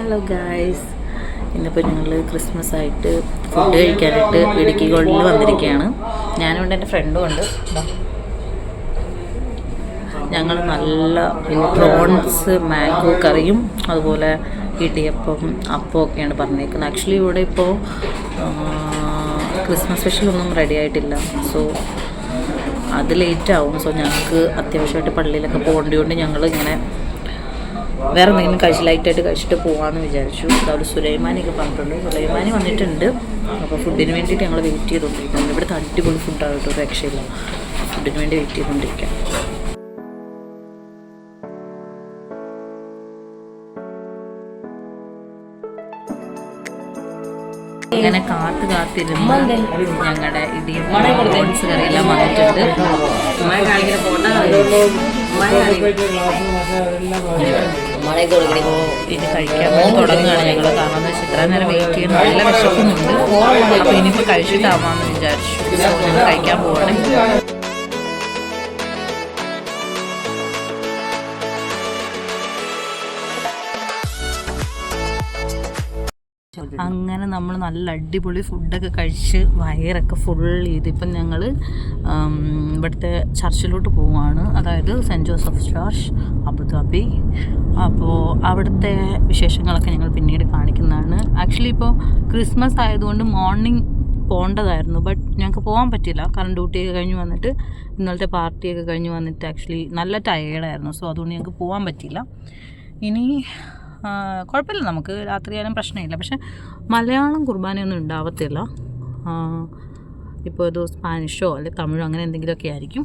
Hello guys, ഇന്നിപ്പോൾ ഞങ്ങൾ Christmas ആയിട്ട് ഫുഡ് കഴിക്കാനായിട്ട് ഇടുക്കി ഗോൾഡിൽ വന്നിരിക്കുകയാണ്. ഞാനുണ്ട്, എൻ്റെ ഫ്രണ്ടും ഉണ്ട്. ഞങ്ങൾ നല്ല പ്രോൺസ് മാംഗോ കറിയും അതുപോലെ ഇടിയപ്പം അപ്പം ഒക്കെയാണ് പറഞ്ഞേക്കുന്നത്. ആക്ച്വലി ഇവിടെ ഇപ്പോൾ ക്രിസ്മസ് സ്പെഷ്യലൊന്നും റെഡി ആയിട്ടില്ല. സോ അത് ലേറ്റ് ആവും. സോ ഞങ്ങൾക്ക് അത്യാവശ്യമായിട്ട് പള്ളിയിലൊക്കെ പോകേണ്ടതുകൊണ്ട് ഞങ്ങൾ ഇങ്ങനെ വേറെ എന്തെങ്കിലും ലൈറ്റായിട്ട് കഴിച്ചിട്ട് പോകാമെന്ന് വിചാരിച്ചു. അതുപോലെ സുലൈമാനിയൊക്കെ പറഞ്ഞിട്ടുണ്ട്. സുലൈമാനി വന്നിട്ടുണ്ട്. അപ്പോൾ ഫുഡിന് വേണ്ടിയിട്ട് ഞങ്ങൾ വെയിറ്റ് ചെയ്തുകൊണ്ടിരിക്കുന്നത്. ഇവിടുത്തെ അടിപൊളി ഫുഡാണ് കേട്ടോ, ഒരു രക്ഷയില്ല. ഫുഡിന് വേണ്ടി വെയിറ്റ് ചെയ്തുകൊണ്ടിരിക്കാം. ഇങ്ങനെ കാത്തിരുന്ന് ഞങ്ങളുടെ ഇടിയപ്പം പ്രോൺസ് കറിയെല്ലാം വന്നിട്ടുണ്ട്. ഇത് കഴിക്കാൻ തുടങ്ങുകയാണ് ഞങ്ങൾ. കാരണം എന്താ വെച്ചാൽ ഇത്ര നേരം വെയിറ്റ് ചെയ്യുന്ന നല്ല വിശക്കുന്നുണ്ട്. അപ്പോൾ ഇനിയിപ്പോൾ കഴിച്ചിട്ടാവാമെന്ന് വിചാരിച്ചു. ഞങ്ങൾ കഴിക്കാൻ പോവാണ്. അങ്ങനെ നമ്മൾ നല്ല അടിപൊളി ഫുഡൊക്കെ കഴിച്ച് വയറൊക്കെ ഫുൾ ചെയ്ത് ഇപ്പം ഞങ്ങൾ ഇവിടുത്തെ ചർച്ചിലോട്ട് പോവുകയാണ്. അതായത് സെൻറ്റ് ജോസഫ് ചർച്ച്, അബുദാബി. അപ്പോൾ അവിടുത്തെ വിശേഷങ്ങളൊക്കെ ഞങ്ങൾ പിന്നീട് കാണിക്കുന്നതാണ്. ആക്ച്വലി ഇപ്പോൾ ക്രിസ്മസ് ആയതുകൊണ്ട് മോർണിംഗ് പോകേണ്ടതായിരുന്നു, ബട്ട് ഞങ്ങൾക്ക് പോകാൻ പറ്റില്ല. കാരണം ഡ്യൂട്ടിയൊക്കെ കഴിഞ്ഞ് വന്നിട്ട് ഇന്നലത്തെ പാർട്ടിയൊക്കെ കഴിഞ്ഞ് വന്നിട്ട് ആക്ച്വലി നല്ല ടയേർഡായിരുന്നു. സോ അതുകൊണ്ട് ഞങ്ങൾക്ക് പോകാൻ പറ്റിയില്ല. ഇനി കുഴപ്പമില്ല, നമുക്ക് രാത്രിയായാലും പ്രശ്നമില്ല. പക്ഷെ മലയാളം കുർബാനയൊന്നും ഉണ്ടാവത്തില്ല. ഇപ്പോൾ ഏതോ സ്പാനിഷോ അല്ലെങ്കിൽ തമിഴോ അങ്ങനെ എന്തെങ്കിലുമൊക്കെ ആയിരിക്കും.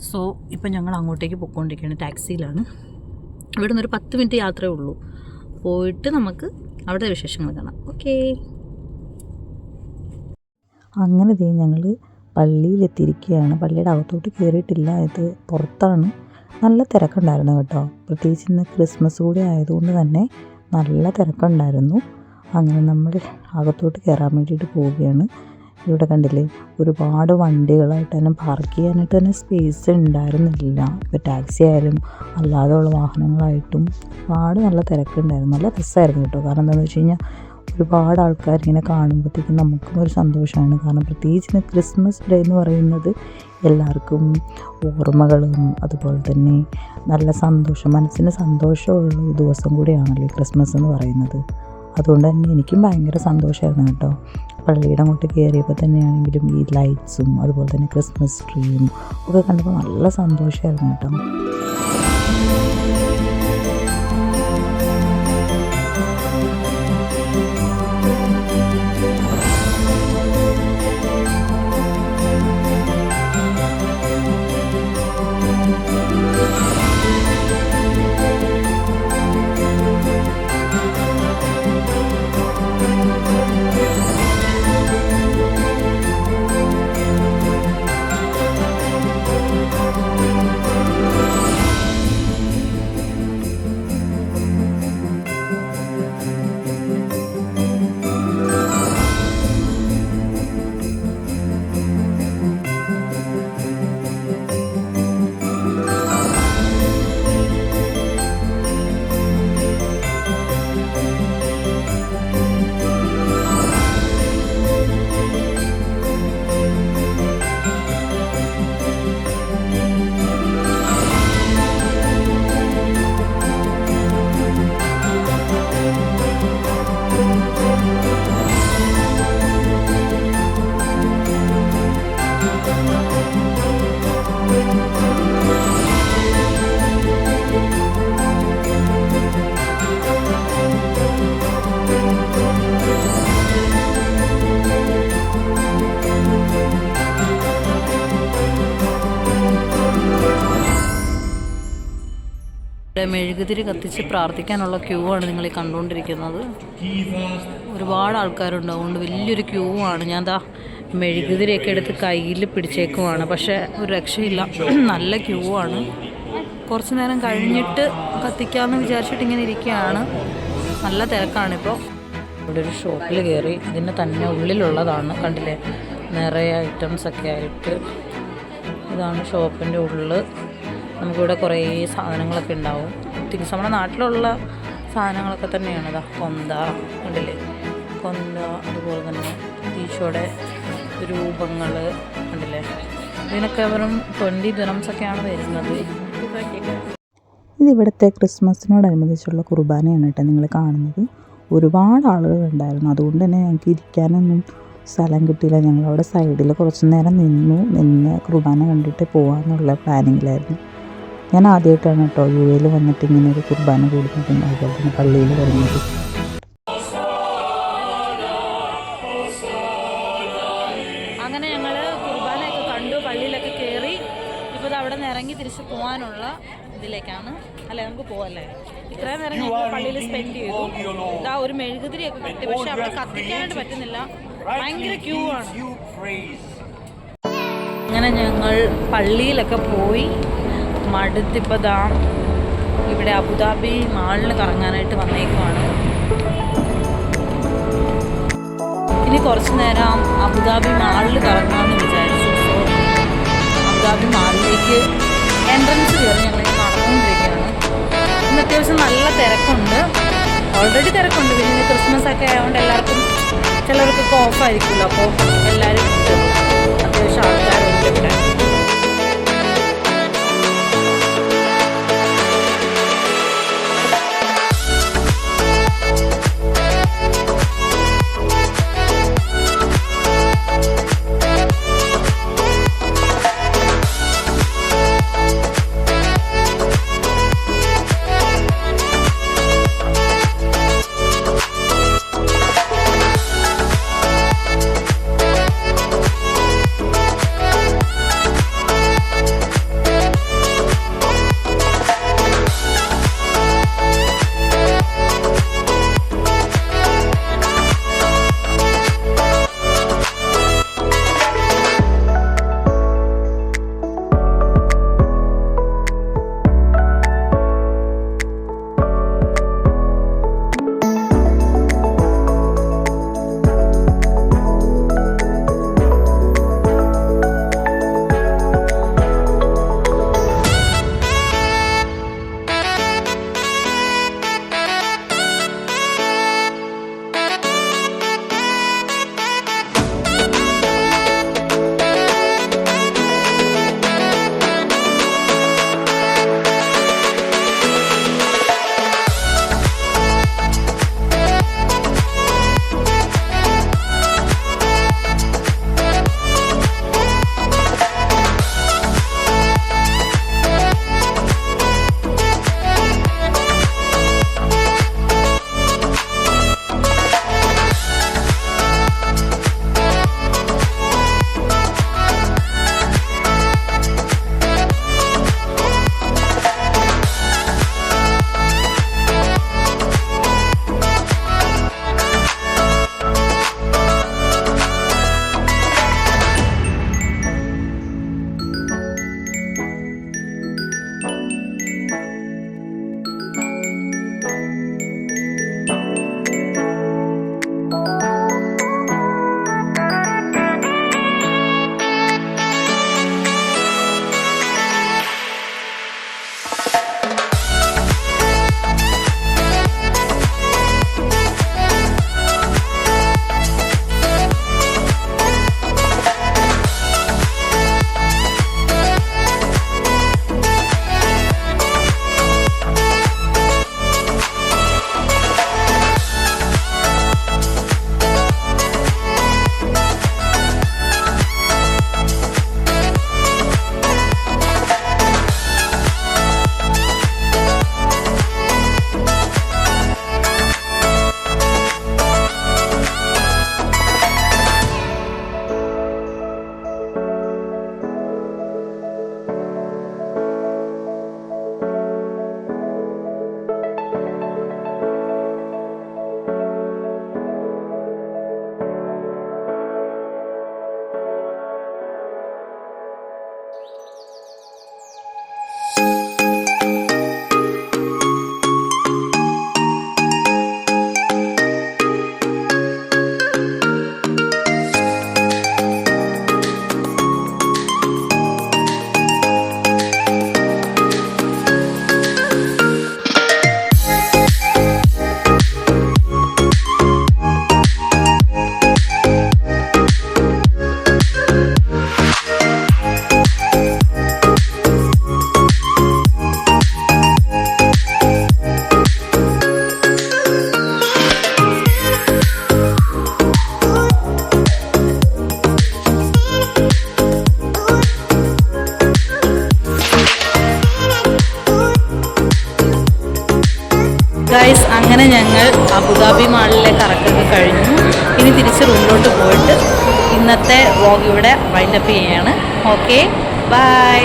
സോ ഇപ്പം ഞങ്ങൾ അങ്ങോട്ടേക്ക് പോയിക്കൊണ്ടിരിക്കുകയാണ്. ടാക്സിയിലാണ്. ഇവിടെ നിന്നൊരു 10 മിനിറ്റ് യാത്രയേ ഉള്ളൂ. പോയിട്ട് നമുക്ക് അവിടുത്തെ വിശേഷങ്ങൾ കാണാം. ഓക്കേ. അങ്ങനെ ഞങ്ങൾ പള്ളിയിലെത്തിയിരിക്കുകയാണ്. പള്ളിയുടെ അകത്തോട്ട് കയറിയിട്ടില്ല, ഇത് പുറത്താണ്. നല്ല തിരക്കുണ്ടായിരുന്നു കേട്ടോ. പ്രത്യേകിച്ച് ഇന്ന് ക്രിസ്മസ് കൂടി ആയതുകൊണ്ട് തന്നെ നല്ല തിരക്കുണ്ടായിരുന്നു. അങ്ങനെ നമ്മൾ അകത്തോട്ട് കയറാൻ വേണ്ടിയിട്ട് പോവുകയാണ്. ഇവിടെ കണ്ടില്ലേ, ഒരുപാട് വണ്ടികളായിട്ട് തന്നെ പാർക്ക് ചെയ്യാനായിട്ട് തന്നെ സ്പേസ് ഉണ്ടായിരുന്നില്ല. ഇപ്പോൾ ടാക്സി ആയാലും അല്ലാതെയുള്ള വാഹനങ്ങളായിട്ടും ഒരുപാട് നല്ല തിരക്കുണ്ടായിരുന്നു. നല്ല രസമായിരുന്നു കേട്ടോ. കാരണം എന്താണെന്ന് വെച്ച് കഴിഞ്ഞാൽ ഒരുപാട് ആൾക്കാർ ഇങ്ങനെ കാണുമ്പോഴത്തേക്കും നമുക്കും ഒരു സന്തോഷമാണ്. കാരണം പ്രത്യേകിച്ച് ക്രിസ്മസ് ഡേ എന്ന് പറയുന്നത് എല്ലാവർക്കും ഓർമ്മകളും അതുപോലെ തന്നെ നല്ല സന്തോഷം, മനസ്സിന് സന്തോഷമുള്ള ഒരു ദിവസം കൂടിയാണല്ലോ ക്രിസ്മസ് എന്ന് പറയുന്നത്. അതുകൊണ്ട് തന്നെ എനിക്കും ഭയങ്കര സന്തോഷമായിരുന്നു കേട്ടോ. പള്ളിയുടെ അങ്ങോട്ട് കയറിയപ്പോൾ തന്നെയാണെങ്കിലും ഈ ലൈറ്റ്സും അതുപോലെ തന്നെ ക്രിസ്മസ് ട്രീയും ഒക്കെ കണ്ടപ്പോൾ നല്ല സന്തോഷമായിരുന്നു കേട്ടോ. മെഴുകുതിരി കത്തിച്ച് പ്രാർത്ഥിക്കാനുള്ള ക്യൂ ആണ് നിങ്ങൾ ഈ കണ്ടുകൊണ്ടിരിക്കുന്നത്. ഒരുപാട് ആൾക്കാരുണ്ട്, അതുകൊണ്ട് വലിയൊരു ക്യൂ ആണ്. ഞാൻ ദാ മെഴുകുതിരിയൊക്കെ എടുത്ത് കയ്യിൽ പിടിച്ചേക്കുവാണ്. പക്ഷേ ഒരു രക്ഷയില്ല, നല്ല ക്യൂ ആണ്. കുറച്ച് നേരം കഴിഞ്ഞിട്ട് കത്തിക്കാമെന്ന് വിചാരിച്ചിട്ട് ഇങ്ങനെ ഇരിക്കുകയാണ്. നല്ല തിരക്കാണിപ്പോൾ. ഇവിടെ ഒരു ഷോപ്പിൽ കയറി. ഇതിൻ്റെ തന്നെ ഉള്ളിലുള്ളതാണ്, കണ്ടില്ലേ, നിറയെ ഐറ്റംസൊക്കെ ആയിട്ട്. ഇതാണ് ഷോപ്പിൻ്റെ ഉള്ളിൽ. നമുക്കിവിടെ കുറേ സാധനങ്ങളൊക്കെ ഉണ്ടാവും. തിങ്സ് നമ്മുടെ നാട്ടിലുള്ള സാധനങ്ങളൊക്കെ തന്നെയാണ്. ഇതാ കൊന്ത ഉണ്ടല്ലേ, കൊന്ത, അതുപോലെ തന്നെ ഈശോയുടെ രൂപങ്ങൾ ഉണ്ടല്ലേ. ഇതിനൊക്കെ വെറും 20 ദിറംസൊക്കെയാണ് വരുന്നത്. ഇത് ഇവിടുത്തെ ക്രിസ്മസിനോടനുബന്ധിച്ചുള്ള കുർബാനയാണ് കേട്ടോ നിങ്ങൾ കാണുന്നത്. ഒരുപാട് ആളുകളുണ്ടായിരുന്നു, അതുകൊണ്ട് തന്നെ ഞങ്ങൾക്ക് ഇരിക്കാനൊന്നും സ്ഥലം കിട്ടിയില്ല. ഞങ്ങളവിടെ സൈഡിൽ കുറച്ച് നേരം നിന്ന് കുർബാന കണ്ടിട്ട് പോകാമെന്നുള്ള പ്ലാനിങ്ങിലായിരുന്നു. ഞാൻ ആദ്യമായിട്ടാണ് കേട്ടോ യുഎയിൽ വന്നിട്ട് ഇങ്ങനെ ഒരു കുർബാന കൂടുന്നതും അതുപോലെ തന്നെ പള്ളിയിൽ വരുന്നത്. അങ്ങനെ ഞങ്ങൾ കുർബാനയൊക്കെ കണ്ടു, പള്ളിയിലൊക്കെ കയറി. ഇപ്പോൾ അവിടെ നിന്ന് ഇറങ്ങി തിരിച്ച് പോകാനുള്ള ഇതിലേക്കാണ്. അല്ലേ, നമുക്ക് പോകല്ലേ. ഇത്രയും നേരം ഞങ്ങൾ പള്ളിയിൽ സ്പെൻഡ് ചെയ്തു. ഇതാ ഒരു മെഴുകുതിരിയൊക്കെ കത്തി, പക്ഷെ അവിടെ കത്തിക്കാനായിട്ട് പറ്റുന്നില്ല, ഭയങ്കര ക്യൂ ആണ്. അങ്ങനെ ഞങ്ങൾ പള്ളിയിലൊക്കെ പോയി മടുത്തിപ്പോൾ ദാ ഇവിടെ അബുദാബി മാളിൽ കറങ്ങാനായിട്ട് വന്നേക്കുവാണ്. ഇനി കുറച്ച് നേരം അബുദാബി മാളിൽ കറങ്ങാമെന്ന് വിചാരിച്ചു. സോ അബുദാബി മാളിലേക്ക് എൻട്രൻസ് കയറി ഞങ്ങൾ നടന്നുകൊണ്ടിരിക്കുകയാണ്. ഇന്ന് അത്യാവശ്യം നല്ല തിരക്കുണ്ട്, ഓൾറെഡി തിരക്കുണ്ട്. പിന്നെ ക്രിസ്മസ് ഒക്കെ ആയതുകൊണ്ട് എല്ലാവർക്കും ചിലർക്കൊക്കെ ഓഫായിരിക്കുമല്ലോ, അപ്പോൾ എല്ലാവരും അത്യാവശ്യം ആൾക്കാരുണ്ട് ഇവിടെ. ഞങ്ങൾ അബുദാബി മാളിലെ കറക്കൊക്കെ കഴിഞ്ഞു. ഇനി തിരിച്ച് റൂമിലോട്ട് പോയിട്ട് ഇന്നത്തെ വ്ളോഗ് ഇവിടെ വൈൻഡപ്പ് ചെയ്യാണ്. Okay, by.